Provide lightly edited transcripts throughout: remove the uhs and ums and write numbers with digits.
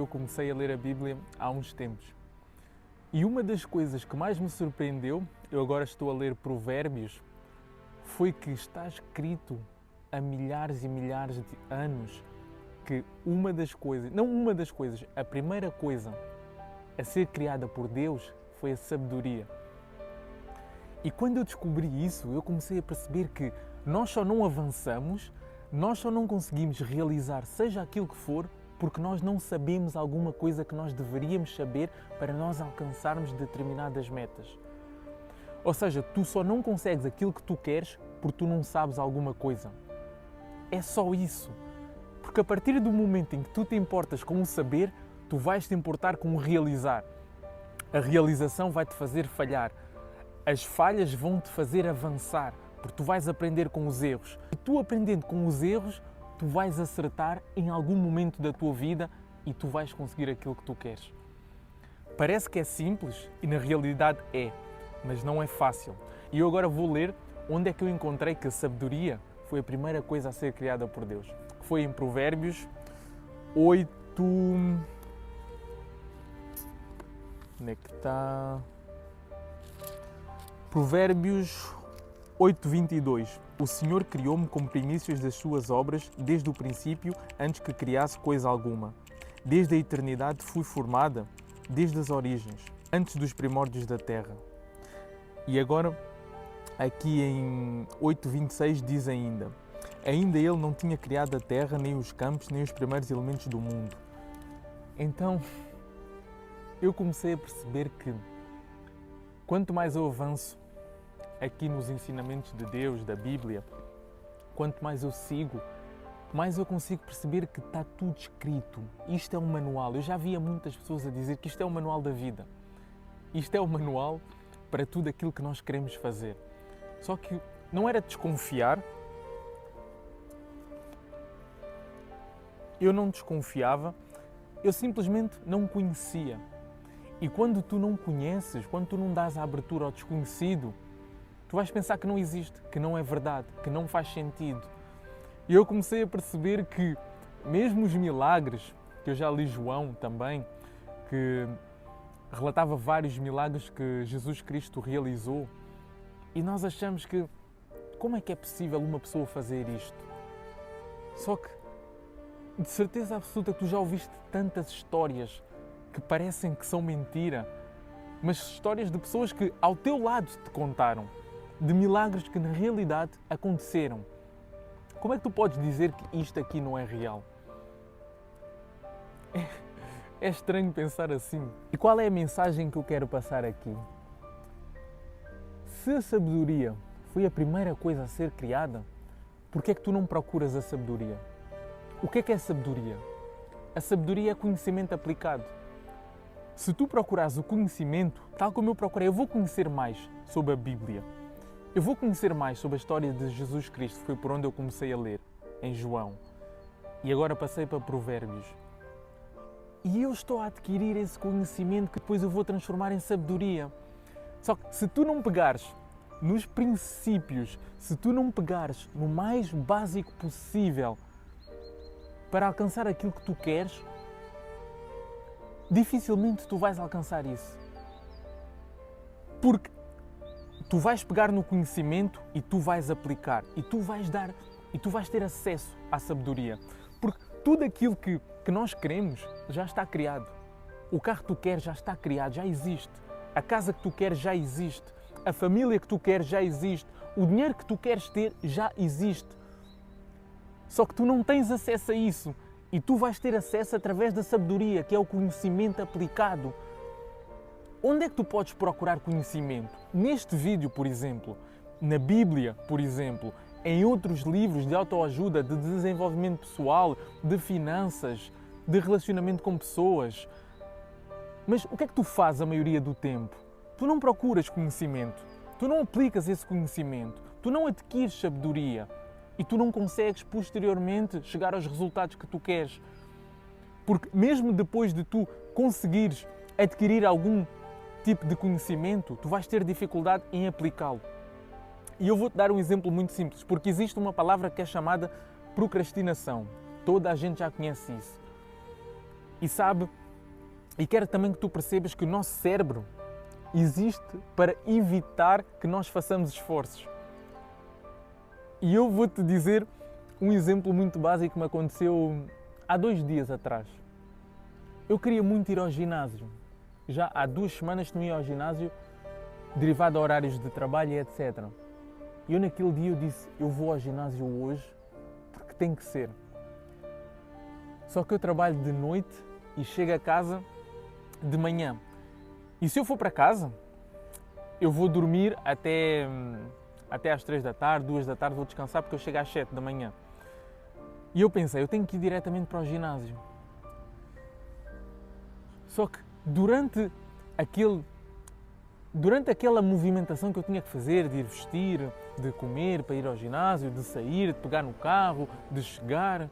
Eu comecei a ler a Bíblia há uns tempos. E uma das coisas que mais me surpreendeu, eu agora estou a ler Provérbios, foi que está escrito há milhares e milhares de anos que a primeira coisa a ser criada por Deus foi a sabedoria. E quando eu descobri isso, eu comecei a perceber que nós só não avançamos, nós só não conseguimos realizar seja aquilo que for, porque nós não sabemos alguma coisa que nós deveríamos saber para nós alcançarmos determinadas metas. Ou seja, tu só não consegues aquilo que tu queres porque tu não sabes alguma coisa. É só isso. Porque a partir do momento em que tu te importas com o saber, tu vais te importar com o realizar. A realização vai te fazer falhar. As falhas vão te fazer avançar, porque tu vais aprender com os erros. E tu aprendendo com os erros, tu vais acertar em algum momento da tua vida e tu vais conseguir aquilo que tu queres. Parece que é simples e na realidade é, mas não é fácil. E eu agora vou ler onde é que eu encontrei que a sabedoria foi a primeira coisa a ser criada por Deus. Foi em Provérbios 8... Onde é que está? Provérbios 8:22. O Senhor criou-me como primícias das suas obras, desde o princípio, antes que criasse coisa alguma. Desde a eternidade fui formada, desde as origens, antes dos primórdios da terra. E agora, aqui em 8:26 diz ainda: ainda Ele não tinha criado a terra, nem os campos, nem os primeiros elementos do mundo. Então, eu comecei a perceber que, quanto mais eu avanço aqui nos ensinamentos de Deus, da Bíblia, quanto mais eu sigo, mais eu consigo perceber que está tudo escrito. Isto é um manual. Eu já via muitas pessoas a dizer que isto é o manual da vida. Isto é o manual para tudo aquilo que nós queremos fazer. Só que não era desconfiar. Eu não desconfiava, eu simplesmente não conhecia. E quando tu não conheces, quando tu não dás a abertura ao desconhecido, tu vais pensar que não existe, que não é verdade, que não faz sentido. E eu comecei a perceber que mesmo os milagres, que eu já li João também, que relatava vários milagres que Jesus Cristo realizou, e nós achamos que como é que é possível uma pessoa fazer isto? Só que, de certeza absoluta, que tu já ouviste tantas histórias que parecem que são mentira, mas histórias de pessoas que ao teu lado te contaram, de milagres que na realidade aconteceram. Como é que tu podes dizer que isto aqui não é real? É estranho pensar assim. E qual é a mensagem que eu quero passar aqui? Se a sabedoria foi a primeira coisa a ser criada, por que é que tu não procuras a sabedoria? O que é sabedoria? A sabedoria é conhecimento aplicado. Se tu procurares o conhecimento, tal como eu procurei, eu vou conhecer mais sobre a Bíblia. Eu vou conhecer mais sobre a história de Jesus Cristo, foi por onde eu comecei a ler, em João. E agora passei para Provérbios. E eu estou a adquirir esse conhecimento que depois eu vou transformar em sabedoria. Só que se tu não pegares nos princípios, se tu não pegares no mais básico possível para alcançar aquilo que tu queres, dificilmente tu vais alcançar isso. Porque tu vais pegar no conhecimento e tu vais aplicar e tu vais ter acesso à sabedoria. Porque tudo aquilo que nós queremos já está criado. O carro que tu queres já está criado, já existe. A casa que tu queres já existe. A família que tu queres já existe. O dinheiro que tu queres ter já existe. Só que tu não tens acesso a isso e tu vais ter acesso através da sabedoria, que é o conhecimento aplicado. Onde é que tu podes procurar conhecimento? Neste vídeo, por exemplo, na Bíblia, por exemplo, em outros livros de autoajuda, de desenvolvimento pessoal, de finanças, de relacionamento com pessoas. Mas o que é que tu fazes a maioria do tempo? Tu não procuras conhecimento, tu não aplicas esse conhecimento, tu não adquires sabedoria e tu não consegues posteriormente chegar aos resultados que tu queres. Porque mesmo depois de tu conseguires adquirir algum tipo de conhecimento, tu vais ter dificuldade em aplicá-lo. E eu vou-te dar um exemplo muito simples, porque existe uma palavra que é chamada procrastinação. Toda a gente já conhece isso. E sabe, e quero também que tu percebas que o nosso cérebro existe para evitar que nós façamos esforços. E eu vou-te dizer um exemplo muito básico que me aconteceu há 2 dias atrás. Eu queria muito ir ao ginásio. Já há 2 semanas que não ia ao ginásio, derivado a horários de trabalho e etc. E eu naquele dia eu disse, eu vou ao ginásio hoje porque tem que ser. Só que eu trabalho de noite e chego a casa de manhã. E se eu for para casa, eu vou dormir até às 3 da tarde, 2 da tarde, vou descansar porque eu chego às 7 da manhã. E eu pensei, eu tenho que ir diretamente para o ginásio. Só que durante aquela movimentação que eu tinha que fazer, de ir vestir, de comer para ir ao ginásio, de sair, de pegar no carro, de chegar,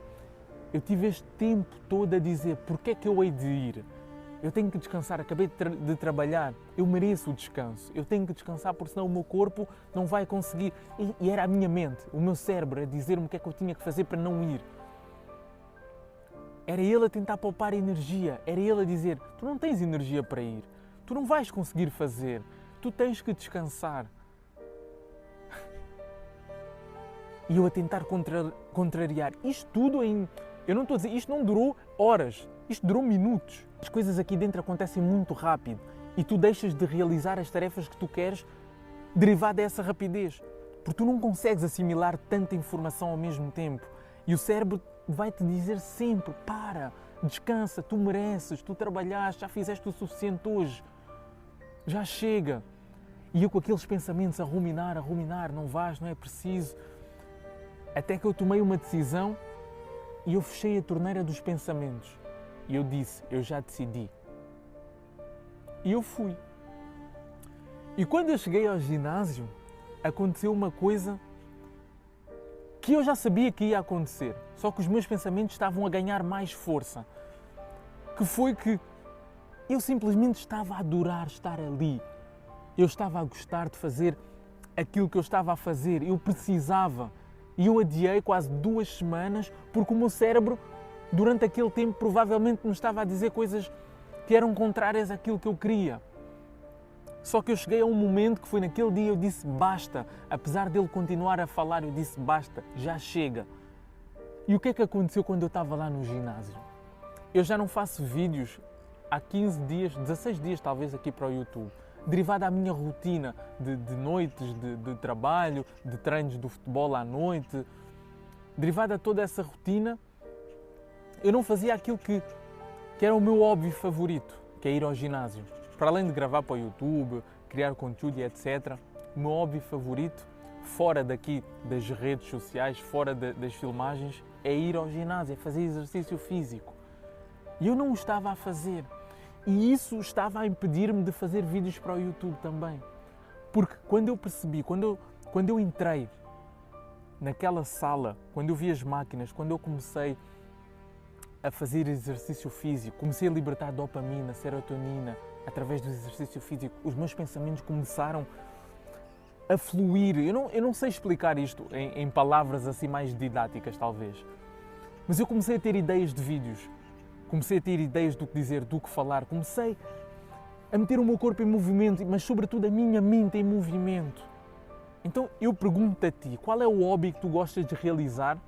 eu tive este tempo todo a dizer, porque é que eu hei de ir? Eu tenho que descansar, acabei de trabalhar, eu mereço o descanso, eu tenho que descansar porque senão o meu corpo não vai conseguir. E era a minha mente, o meu cérebro a dizer-me o que é que eu tinha que fazer para não ir. Era ele a tentar poupar energia, era ele a dizer, tu não tens energia para ir, tu não vais conseguir fazer, tu tens que descansar. E eu a tentar contrariar isto tudo eu não estou a dizer, isto não durou horas, isto durou minutos. As coisas aqui dentro acontecem muito rápido e tu deixas de realizar as tarefas que tu queres derivado dessa rapidez. Porque tu não consegues assimilar tanta informação ao mesmo tempo. E o cérebro vai-te dizer sempre, para, descansa, tu mereces, tu trabalhaste, já fizeste o suficiente hoje, já chega. E eu com aqueles pensamentos a ruminar, não vais, não é preciso. Até que eu tomei uma decisão e eu fechei a torneira dos pensamentos. E eu disse, eu já decidi. E eu fui. E quando eu cheguei ao ginásio, aconteceu uma coisa que eu já sabia que ia acontecer, só que os meus pensamentos estavam a ganhar mais força. Que foi que eu simplesmente estava a adorar estar ali. Eu estava a gostar de fazer aquilo que eu estava a fazer. Eu precisava. E eu adiei quase 2 semanas porque o meu cérebro, durante aquele tempo, provavelmente me estava a dizer coisas que eram contrárias àquilo que eu queria. Só que eu cheguei a um momento que foi naquele dia, eu disse basta. Apesar dele continuar a falar, eu disse basta, já chega. E o que é que aconteceu quando eu estava lá no ginásio? Eu já não faço vídeos há 15 dias, 16 dias talvez aqui para o YouTube, derivado à minha rotina de noites, de trabalho, de treinos do futebol à noite, derivado a toda essa rotina, eu não fazia aquilo que era o meu hobby favorito, que é ir ao ginásio. Para além de gravar para o YouTube, criar conteúdo e etc., o meu hobby favorito, fora daqui das redes sociais, fora das filmagens, é ir ao ginásio, é fazer exercício físico. E eu não o estava a fazer. E isso estava a impedir-me de fazer vídeos para o YouTube também. Porque quando eu percebi, quando eu entrei naquela sala, quando eu vi as máquinas, quando eu comecei a fazer exercício físico, comecei a libertar dopamina, serotonina, através do exercício físico, os meus pensamentos começaram a fluir. Eu não sei explicar isto em palavras assim mais didáticas, talvez. Mas eu comecei a ter ideias de vídeos. Comecei a ter ideias do que dizer, do que falar. Comecei a meter o meu corpo em movimento, mas sobretudo a minha mente em movimento. Então eu pergunto a ti, qual é o hobby que tu gostas de realizar,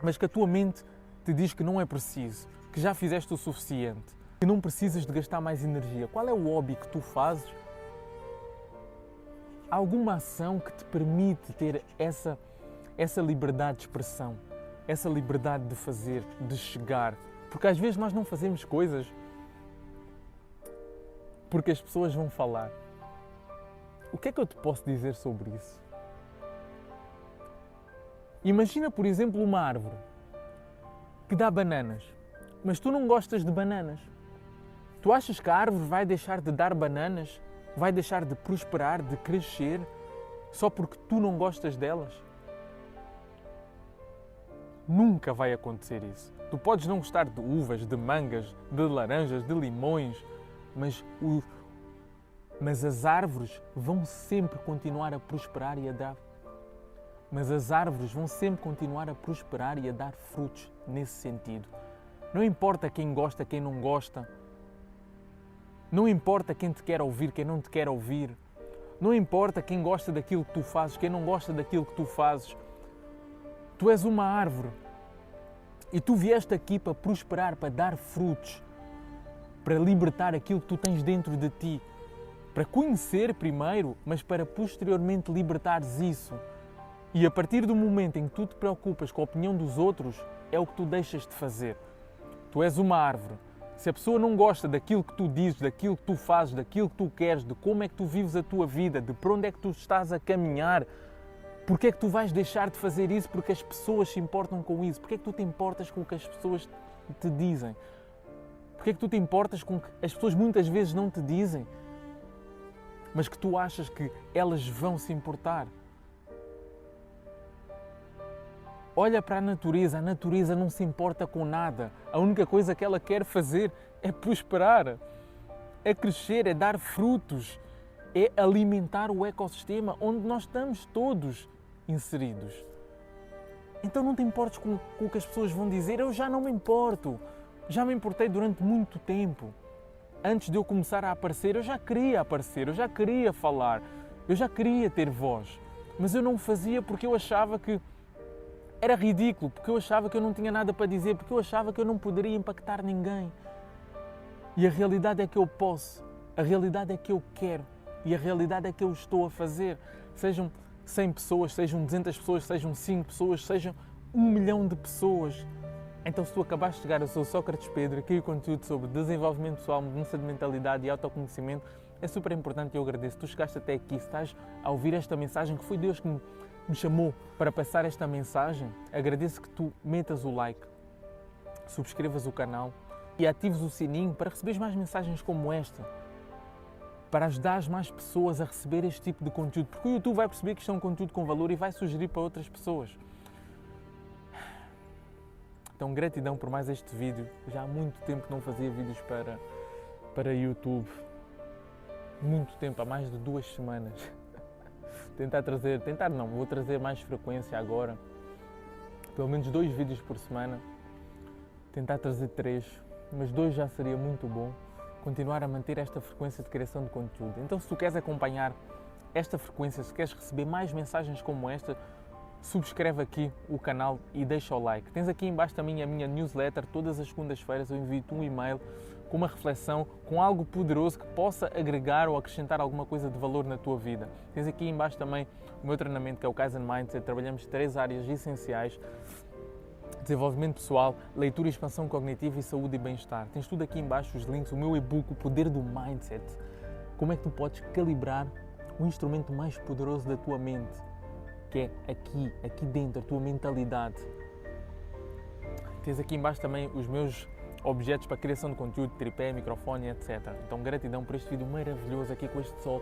mas que a tua mente te diz que não é preciso, que já fizeste o suficiente, que não precisas de gastar mais energia? Qual é o hobby que tu fazes? Há alguma ação que te permite ter essa liberdade de expressão, essa liberdade de fazer, de chegar? Porque às vezes nós não fazemos coisas porque as pessoas vão falar. O que é que eu te posso dizer sobre isso? Imagina, por exemplo, uma árvore que dá bananas, mas tu não gostas de bananas. Tu achas que a árvore vai deixar de dar bananas? Vai deixar de prosperar, de crescer, só porque tu não gostas delas? Nunca vai acontecer isso. Tu podes não gostar de uvas, de mangas, de laranjas, de limões, mas as árvores vão sempre continuar a prosperar e a dar. Mas as árvores vão sempre continuar a prosperar e a dar frutos nesse sentido. Não importa quem gosta, quem não gosta. Não importa quem te quer ouvir, quem não te quer ouvir. Não importa quem gosta daquilo que tu fazes, quem não gosta daquilo que tu fazes. Tu és uma árvore e tu vieste aqui para prosperar, para dar frutos, para libertar aquilo que tu tens dentro de ti, para conhecer primeiro, mas para posteriormente libertares isso. E a partir do momento em que tu te preocupas com a opinião dos outros, é o que tu deixas de fazer. Tu és uma árvore. Se a pessoa não gosta daquilo que tu dizes, daquilo que tu fazes, daquilo que tu queres, de como é que tu vives a tua vida, de para onde é que tu estás a caminhar, porque é que tu vais deixar de fazer isso porque as pessoas se importam com isso? Porque é que tu te importas com o que as pessoas te dizem? Porque é que tu te importas com o que as pessoas muitas vezes não te dizem, mas que tu achas que elas vão se importar? Olha para a natureza não se importa com nada. A única coisa que ela quer fazer é prosperar, é crescer, é dar frutos, é alimentar o ecossistema onde nós estamos todos inseridos. Então não te importes com o que as pessoas vão dizer. Eu já não me importo. Já me importei durante muito tempo. Antes de eu começar a aparecer, eu já queria aparecer, eu já queria falar, eu já queria ter voz. Mas eu não fazia porque eu achava que era ridículo, porque eu achava que eu não tinha nada para dizer, porque eu achava que eu não poderia impactar ninguém. E a realidade é que eu posso, a realidade é que eu quero e a realidade é que eu estou a fazer. Sejam 100 pessoas, sejam 200 pessoas, sejam 5 pessoas, sejam 1 milhão de pessoas. Então, se tu acabaste de chegar, eu sou Sócrates Pedro, aqui o conteúdo sobre desenvolvimento pessoal, mudança de mentalidade e autoconhecimento é super importante e eu agradeço. Tu chegaste até aqui, se estás a ouvir esta mensagem, que foi Deus que me chamou para passar esta mensagem, agradeço que tu metas o like, subscrevas o canal e atives o sininho para receberes mais mensagens como esta, para ajudar mais pessoas a receber este tipo de conteúdo, porque o YouTube vai perceber que isto é um conteúdo com valor e vai sugerir para outras pessoas. Então, gratidão por mais este vídeo. Já há muito tempo que não fazia vídeos para YouTube. Muito tempo, há mais de 2 semanas. Vou trazer mais frequência agora. Pelo menos 2 vídeos por semana. Tentar trazer 3, mas 2 já seria muito bom. Continuar a manter esta frequência de criação de conteúdo. Então, se tu queres acompanhar esta frequência, se queres receber mais mensagens como esta, subscreve aqui o canal e deixa o like. Tens aqui embaixo também a minha newsletter. Todas as segundas-feiras eu envio-te um e-mail com uma reflexão, com algo poderoso que possa agregar ou acrescentar alguma coisa de valor na tua vida. Tens aqui embaixo também o meu treinamento, que é o Kaizen Mindset. Trabalhamos 3 áreas essenciais: desenvolvimento pessoal, leitura e expansão cognitiva e saúde e bem-estar. Tens tudo aqui embaixo, os links, o meu e-book, o poder do Mindset. Como é que tu podes calibrar o instrumento mais poderoso da tua mente, que é aqui dentro, a tua mentalidade. Tens aqui embaixo também os meus objetos para a criação de conteúdo, tripé, microfone, etc. Então, gratidão por este vídeo maravilhoso aqui com este sol.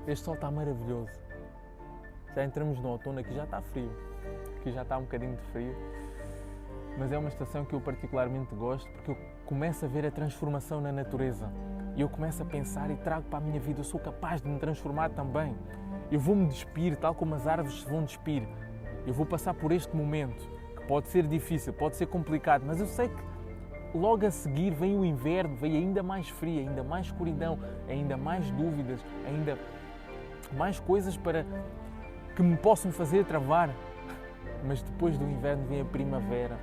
Este sol está maravilhoso. Já entramos no outono, aqui já está frio. Aqui já está um bocadinho de frio. Mas é uma estação que eu particularmente gosto porque eu começo a ver a transformação na natureza. E eu começo a pensar e trago para a minha vida, eu sou capaz de me transformar também. Eu vou-me despir, tal como as árvores se vão despir. Eu vou passar por este momento, que pode ser difícil, pode ser complicado, mas eu sei que logo a seguir vem o inverno, vem ainda mais frio, ainda mais escuridão, ainda mais dúvidas, ainda mais coisas para que me possam fazer travar. Mas depois do inverno vem a primavera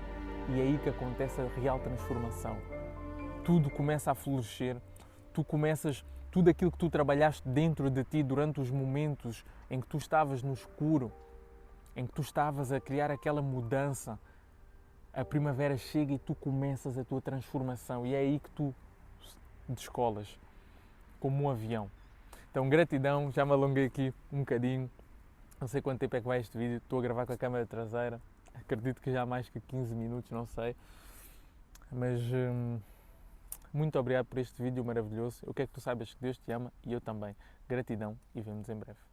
e é aí que acontece a real transformação. Tudo começa a florescer, tudo aquilo que tu trabalhaste dentro de ti durante os momentos em que tu estavas no escuro, em que tu estavas a criar aquela mudança, a primavera chega e tu começas a tua transformação e é aí que tu descolas, como um avião. Então, gratidão, já me alonguei aqui um bocadinho, não sei quanto tempo é que vai este vídeo, estou a gravar com a câmera traseira, acredito que já há mais que 15 minutos, não sei, mas muito obrigado por este vídeo maravilhoso. Eu quero que tu saibas que Deus te ama e eu também. Gratidão e vemo-nos em breve.